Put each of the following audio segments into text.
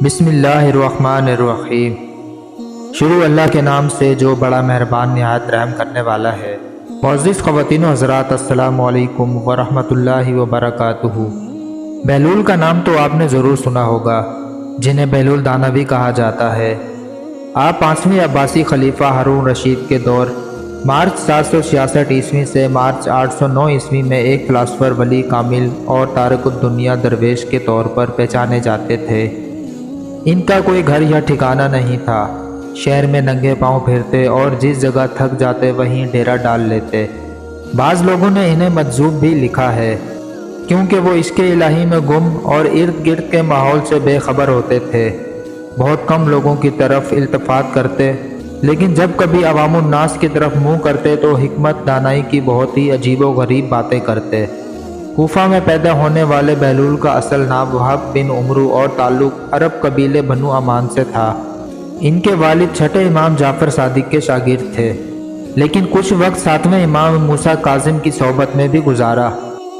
بسم اللہ الرحمن الرحیم۔ شروع اللہ کے نام سے جو بڑا مہربان نہایت رحم کرنے والا ہے۔ معزز خواتین و حضرات، السلام علیکم ورحمۃ اللہ وبرکاتہ۔ بہلول کا نام تو آپ نے ضرور سنا ہوگا، جنہیں بہلول دانا بھی کہا جاتا ہے۔ آپ 5ویں عباسی خلیفہ ہارون رشید کے دور مارچ 766 عیسوی سے مارچ 809 عیسوی میں ایک فلاسفر، ولی کامل اور تارک الدنیا درویش کے طور پر پہچانے جاتے تھے۔ ان کا کوئی گھر یا ٹھکانہ نہیں تھا، شہر میں ننگے پاؤں پھرتے اور جس جگہ تھک جاتے وہیں ڈیرا ڈال لیتے۔ بعض لوگوں نے انہیں مجذوب بھی لکھا ہے، کیونکہ وہ عشق الہی میں گم اور ارد گرد کے ماحول سے بے خبر ہوتے تھے۔ بہت کم لوگوں کی طرف التفات کرتے، لیکن جب کبھی عوام الناس کی طرف منہ کرتے تو حکمت دانائی کی بہت ہی عجیب و غریب باتیں کرتے۔ کوفہ میں پیدا ہونے والے بہلول کا اصل نام وہب بن عمرو اور تعلق عرب قبیلے بنو امان سے تھا۔ ان کے والد چھٹے امام جعفر صادق کے شاگرد تھے، لیکن کچھ وقت 7ویں امام موسیٰ کاظم کی صحبت میں بھی گزارا۔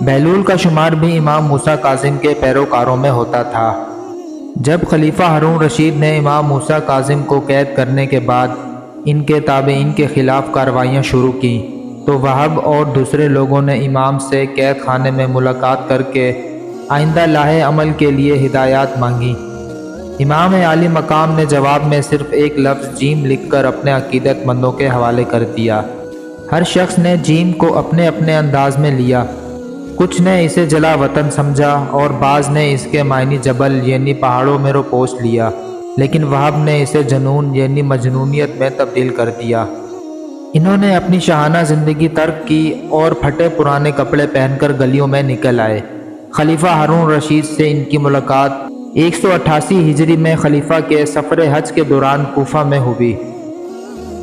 بہلول کا شمار بھی امام موسیٰ کاظم کے پیروکاروں میں ہوتا تھا۔ جب خلیفہ ہارون رشید نے امام موسیٰ کاظم کو قید کرنے کے بعد ان کے تابعین کے خلاف کارروائیاں شروع کیں تو وہب اور دوسرے لوگوں نے امام سے قید خانے میں ملاقات کر کے آئندہ لاہے عمل کے لیے ہدایات مانگی۔ امام عالی مقام نے جواب میں صرف ایک لفظ جیم لکھ کر اپنے عقیدت مندوں کے حوالے کر دیا۔ ہر شخص نے جیم کو اپنے اپنے انداز میں لیا۔ کچھ نے اسے جلا وطن سمجھا اور بعض نے اس کے معنی جبل یعنی پہاڑوں میں روپوش لیا، لیکن وہب نے اسے جنون یعنی مجنونیت میں تبدیل کر دیا۔ انہوں نے اپنی شاہانہ زندگی ترک کی اور پھٹے پرانے کپڑے پہن کر گلیوں میں نکل آئے۔ خلیفہ ہارون رشید سے ان کی ملاقات 188 ہجری میں خلیفہ کے سفر حج کے دوران کوفہ میں ہوئی،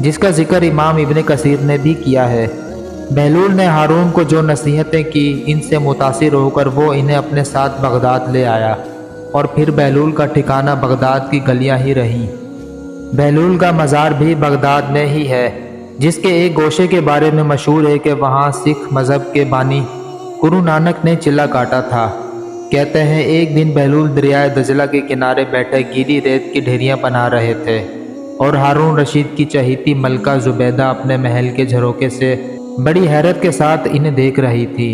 جس کا ذکر امام ابن کثیر نے بھی کیا ہے۔ بہلول نے ہارون کو جو نصیحتیں کی، ان سے متاثر ہو کر وہ انہیں اپنے ساتھ بغداد لے آیا، اور پھر بہلول کا ٹھکانہ بغداد کی گلیاں ہی رہیں۔ بہلول کا مزار بھی بغداد میں ہی ہے، جس کے ایک گوشے کے بارے میں مشہور ہے کہ وہاں سکھ مذہب کے بانی گرو نانک نے چلہ کاٹا تھا۔ کہتے ہیں ایک دن بہلول دریائے دجلہ کے کنارے بیٹھے گیلی ریت کی ڈھیریاں بنا رہے تھے، اور ہارون رشید کی چہیتی ملکہ زبیدہ اپنے محل کے جھروکے سے بڑی حیرت کے ساتھ انہیں دیکھ رہی تھی۔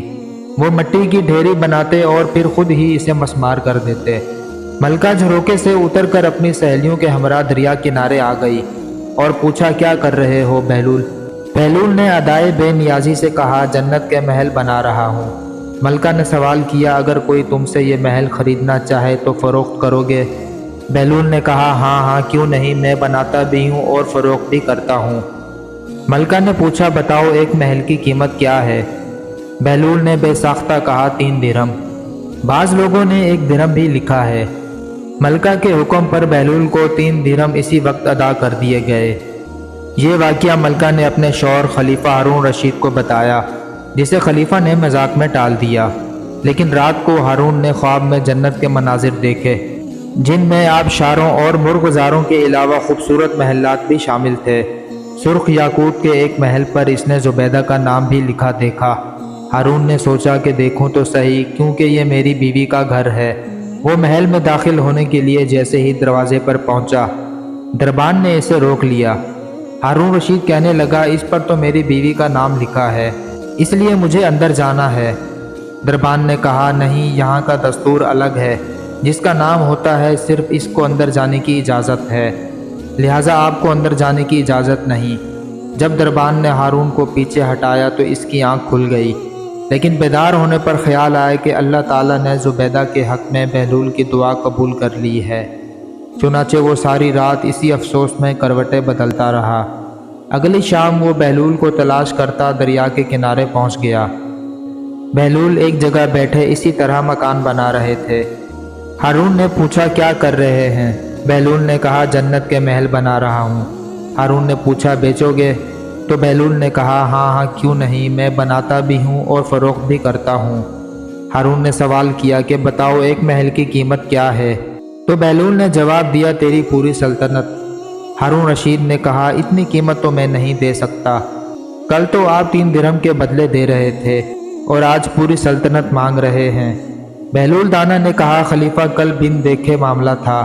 وہ مٹی کی ڈھیری بناتے اور پھر خود ہی اسے مسمار کر دیتے۔ ملکہ جھروکے سے اتر کر اپنی سہیلیوں کے ہمراہ دریا کنارے آ گئی اور پوچھا، کیا کر رہے ہو بہلول؟ بہلول نے ادائے بے نیازی سے کہا، جنت کے محل بنا رہا ہوں۔ ملکہ نے سوال کیا، اگر کوئی تم سے یہ محل خریدنا چاہے تو فروخت کرو گے؟ بہلول نے کہا، ہاں ہاں کیوں نہیں، میں بناتا بھی ہوں اور فروخت بھی کرتا ہوں۔ ملکہ نے پوچھا، بتاؤ ایک محل کی قیمت کیا ہے؟ بہلول نے بے ساختہ کہا، 3 درہم۔ بعض لوگوں نے 1 درہم بھی لکھا ہے۔ ملکہ کے حکم پر بہلول کو 3 درہم اسی وقت ادا کر دیے گئے۔ یہ واقعہ ملکہ نے اپنے شوہر خلیفہ ہارون رشید کو بتایا، جسے خلیفہ نے مذاق میں ٹال دیا۔ لیکن رات کو ہارون نے خواب میں جنت کے مناظر دیکھے، جن میں آبشاروں اور مرغزاروں کے علاوہ خوبصورت محلات بھی شامل تھے۔ سرخ یاقوت کے ایک محل پر اس نے زبیدہ کا نام بھی لکھا دیکھا۔ ہارون نے سوچا کہ دیکھوں تو صحیح، کیونکہ یہ میری بیوی کا گھر ہے۔ وہ محل میں داخل ہونے کے لیے جیسے ہی دروازے پر پہنچا، دربان نے اسے روک لیا۔ ہارون رشید کہنے لگا، اس پر تو میری بیوی کا نام لکھا ہے، اس لیے مجھے اندر جانا ہے۔ دربان نے کہا، نہیں، یہاں کا دستور الگ ہے، جس کا نام ہوتا ہے صرف اس کو اندر جانے کی اجازت ہے، لہٰذا آپ کو اندر جانے کی اجازت نہیں۔ جب دربان نے ہارون کو پیچھے ہٹایا تو اس کی آنکھ کھل گئی، لیکن بیدار ہونے پر خیال آیا کہ اللہ تعالیٰ نے زبیدہ کے حق میں بہلول کی دعا قبول کر لی ہے۔ چنانچہ وہ ساری رات اسی افسوس میں کروٹیں بدلتا رہا۔ اگلی شام وہ بہلول کو تلاش کرتا دریا کے کنارے پہنچ گیا۔ بہلول ایک جگہ بیٹھے اسی طرح مکان بنا رہے تھے۔ ہارون نے پوچھا، کیا کر رہے ہیں؟ بہلول نے کہا، جنت کے محل بنا رہا ہوں۔ ہارون نے پوچھا، بیچو گے؟ تو بہلول نے کہا، ہاں ہاں کیوں نہیں، میں بناتا بھی ہوں اور فروخت بھی کرتا ہوں۔ ہارون نے سوال کیا کہ بتاؤ ایک محل کی قیمت کیا ہے؟ تو بہلول نے جواب دیا، تیری پوری سلطنت۔ ہارون رشید نے کہا، اتنی قیمت تو میں نہیں دے سکتا، کل تو آپ 3 درہم کے بدلے دے رہے تھے اور آج پوری سلطنت مانگ رہے ہیں۔ بہلول دانا نے کہا، خلیفہ کل بن دیکھے معاملہ تھا،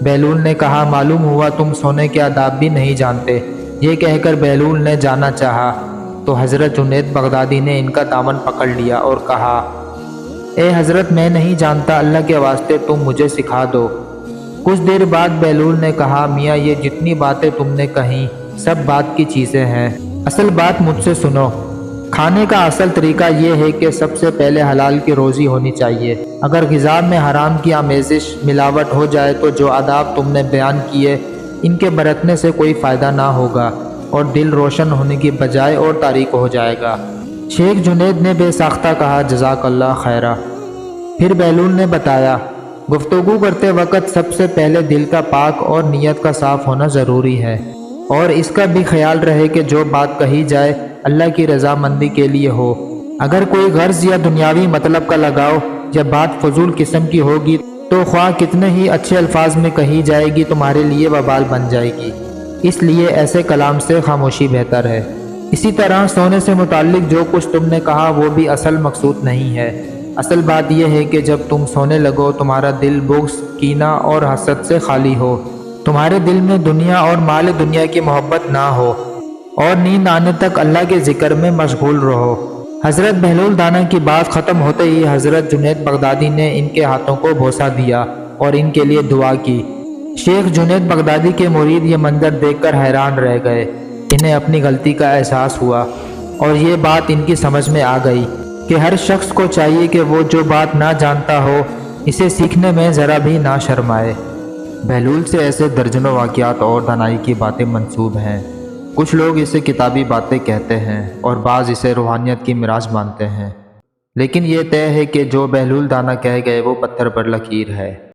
بہلول نے کہا معلوم ہوا تم سونے کے آداب بھی نہیں جانتے۔ یہ کہہ کر بہلول نے جانا چاہا تو حضرت جنید بغدادی نے ان کا دامن پکڑ لیا اور کہا اے حضرت میں نہیں جانتا، اللہ کے واسطے تم مجھے سکھا دو۔ کچھ دیر بعد بہلول نے کہا میاں یہ جتنی باتیں تم نے کہیں سب بات کی چیزیں ہیں، اصل بات مجھ سے سنو۔ کھانے کا اصل طریقہ یہ ہے کہ سب سے پہلے حلال کی روزی ہونی چاہیے۔ اگر غذا میں حرام کی آمیزش ملاوٹ ہو جائے تو جو آداب تم نے بیان کیے ان کے برتنے سے کوئی فائدہ نہ ہوگا اور دل روشن ہونے کی بجائے اور تاریک ہو جائے گا۔ شیخ جنید نے بے ساختہ کہا جزاک اللہ خیرہ۔ پھر بہلول نے بتایا گفتگو کرتے وقت سب سے پہلے دل کا پاک اور نیت کا صاف ہونا ضروری ہے، اور اس کا بھی خیال رہے کہ جو بات کہی جائے اللہ کی رضامندی کے لیے ہو۔ اگر کوئی غرض یا دنیاوی مطلب کا لگاؤ یا بات فضول قسم کی ہوگی تو خواہ کتنے ہی اچھے الفاظ میں کہی جائے گی تمہارے لیے وبال بن جائے گی، اس لیے ایسے کلام سے خاموشی بہتر ہے۔ اسی طرح سونے سے متعلق جو کچھ تم نے کہا وہ بھی اصل مقصود نہیں ہے۔ اصل بات یہ ہے کہ جب تم سونے لگو تمہارا دل بغض، کینہ اور حسد سے خالی ہو، تمہارے دل میں دنیا اور مال دنیا کی محبت نہ ہو، اور نیند آنے تک اللہ کے ذکر میں مشغول رہو۔ حضرت بہلول دانا کی بات ختم ہوتے ہی حضرت جنید بغدادی نے ان کے ہاتھوں کو بوسہ دیا اور ان کے لیے دعا کی۔ شیخ جنید بغدادی کے مرید یہ منظر دیکھ کر حیران رہ گئے۔ انہیں اپنی غلطی کا احساس ہوا اور یہ بات ان کی سمجھ میں آ گئی کہ ہر شخص کو چاہیے کہ وہ جو بات نہ جانتا ہو اسے سیکھنے میں ذرا بھی نہ شرمائے۔ بہلول سے ایسے درجنوں واقعات اور دانائی کی باتیں منسوب ہیں۔ کچھ لوگ اسے کتابی باتیں کہتے ہیں اور بعض اسے روحانیت کی میراث مانتے ہیں، لیکن یہ طے ہے کہ جو بہلول دانا کہہ گئے وہ پتھر پر لکیر ہے۔